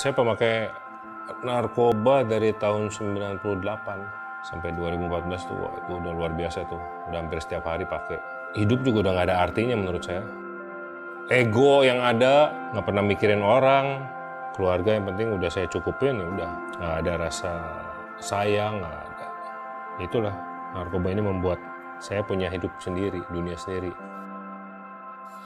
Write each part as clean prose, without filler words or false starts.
Saya pemakai narkoba dari tahun 98 sampai 2014 tuh, itu udah luar biasa tuh. Udah hampir setiap hari pakai. Hidup juga udah nggak ada artinya menurut saya. Ego yang ada, nggak pernah mikirin orang, keluarga yang penting udah saya cukupin, ya udah. Nggak ada rasa sayang, nggak ada. Itulah, narkoba ini membuat saya punya hidup sendiri, dunia sendiri.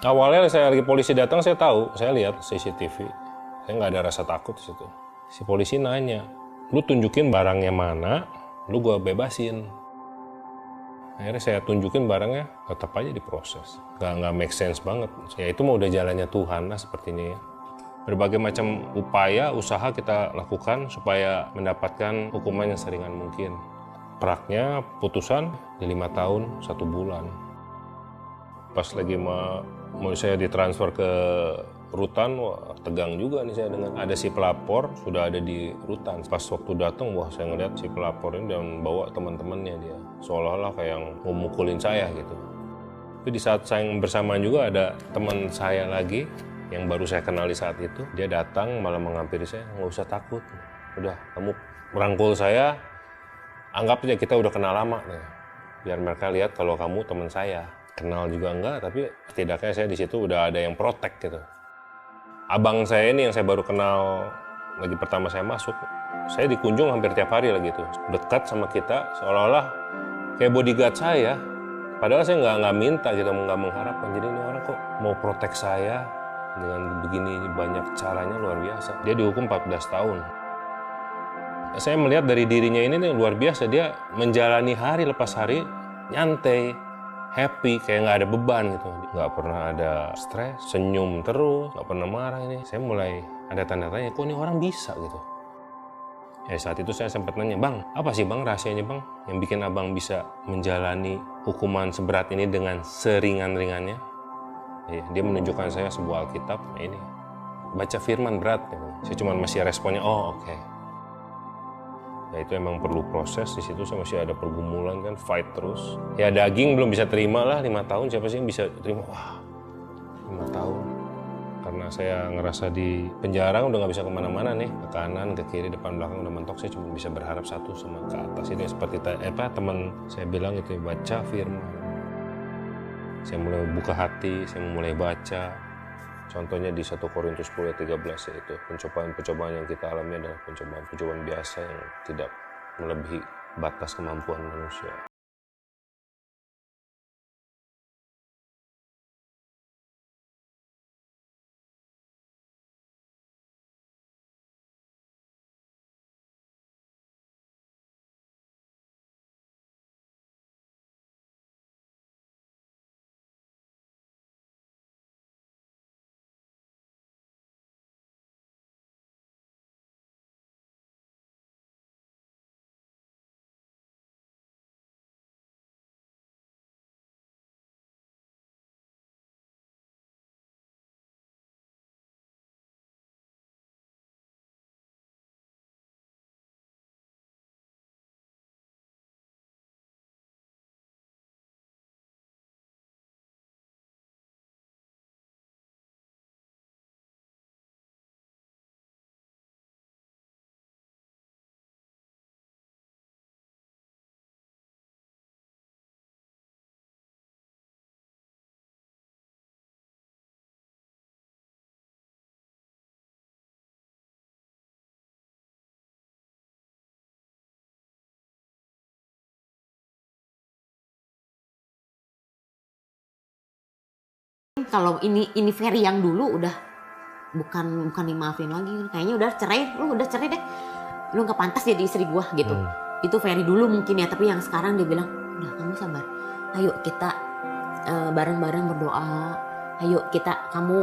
Awalnya saya lagi polisi datang, saya tahu, saya lihat CCTV. Saya nggak ada rasa takut di situ. Si polisi nanya, lu tunjukin barangnya mana, lu gua bebasin. Akhirnya saya tunjukin barangnya, tetap aja diproses. Nggak make sense banget. Ya itu mah udah jalannya Tuhan lah sepertinya ya. Berbagai macam upaya, usaha kita lakukan supaya mendapatkan hukuman yang seringan mungkin. Praknya putusan di 5 tahun 1 bulan. Pas lagi mau saya ditransfer ke rutan, wah tegang juga nih saya dengan ada si pelapor sudah ada di rutan. Pas waktu datang, wah saya ngeliat si pelapor ini dan bawa teman-temannya dia, seolah-olah kayak yang mau mukulin saya gitu. Tapi di saat saya bersamaan juga ada teman saya lagi yang baru saya kenali saat itu, dia datang malah menghampiri saya, nggak usah takut, udah kamu merangkul saya, anggap aja kita udah kenal lama nih, biar mereka lihat kalau kamu teman saya. Kenal juga enggak, tapi setidaknya saya di situ udah ada yang protek gitu. Abang saya ini yang saya baru kenal lagi pertama saya masuk, saya dikunjung hampir tiap hari lagi tuh, dekat sama kita seolah-olah kayak bodyguard saya. Padahal saya nggak minta gitu, nggak mengharapkan. Jadi ini orang kok mau protek saya dengan begini banyak caranya, luar biasa. Dia dihukum 14 tahun. Saya melihat dari dirinya ini nih luar biasa, dia menjalani hari lepas hari nyantai, happy, kayak nggak ada beban gitu. Nggak pernah ada stres, senyum terus, nggak pernah marah ini. Saya mulai ada tanda tanya, kok ini orang bisa gitu. Ya saat itu saya sempat nanya, bang, apa sih bang rahasianya bang yang bikin abang bisa menjalani hukuman seberat ini dengan seringan-ringannya? Ya, dia menunjukkan saya sebuah Alkitab, nah ini, baca firman berat. Gitu. Saya cuma masih responnya, oh oke. Ya itu emang perlu proses, di situ saya masih ada pergumulan kan, fight terus. Ya daging belum bisa terima lah 5 tahun, siapa sih yang bisa terima? Wah, 5 tahun. Karena saya ngerasa di penjara udah nggak bisa kemana-mana nih, ke kanan, ke kiri, depan, belakang udah mentok. Saya cuma bisa berharap satu sama ke atas. Ini seperti teman saya bilang itu, baca firman. Saya mulai buka hati, saya mulai baca. Contohnya di 1 Korintus 10:13 yaitu pencobaan-pencobaan yang kita alami adalah pencobaan-pencobaan biasa yang tidak melebihi batas kemampuan manusia. Kalau ini Ferry yang dulu udah bukan dimaafin lagi, kayaknya udah cerai, lu udah cerai deh, lu nggak pantas jadi istri gua gitu. Itu Ferry dulu mungkin ya, tapi yang sekarang dia bilang udah kamu sabar, ayo kita bareng-bareng berdoa, ayo kamu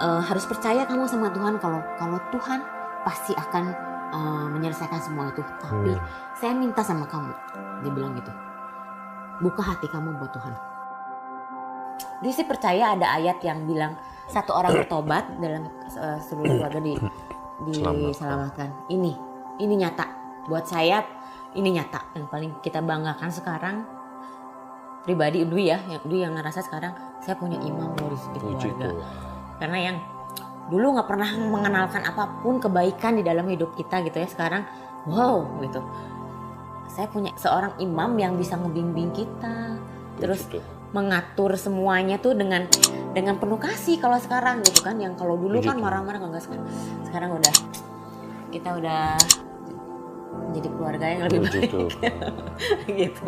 harus percaya kamu sama Tuhan, kalau Tuhan pasti akan menyelesaikan semua itu. Tapi saya minta sama kamu, dia bilang gitu, buka hati kamu buat Tuhan. Dia sih percaya ada ayat yang bilang 1 orang bertobat dalam seluruh keluarga diselamatkan. Ini nyata buat saya, ini nyata. Yang paling kita banggakan sekarang pribadi Dwi ya, Dwi yang ngerasa sekarang saya punya imam loh di keluarga. Karena yang dulu nggak pernah mengenalkan apapun kebaikan di dalam hidup kita gitu ya, sekarang wow gitu. Saya punya seorang imam yang bisa ngebimbing kita, terus mengatur semuanya tuh dengan penuh kasih kalau sekarang gitu kan, yang kalau dulu kan marah-marah, enggak, sekarang udah kita udah jadi keluarga yang lebih baik gitu.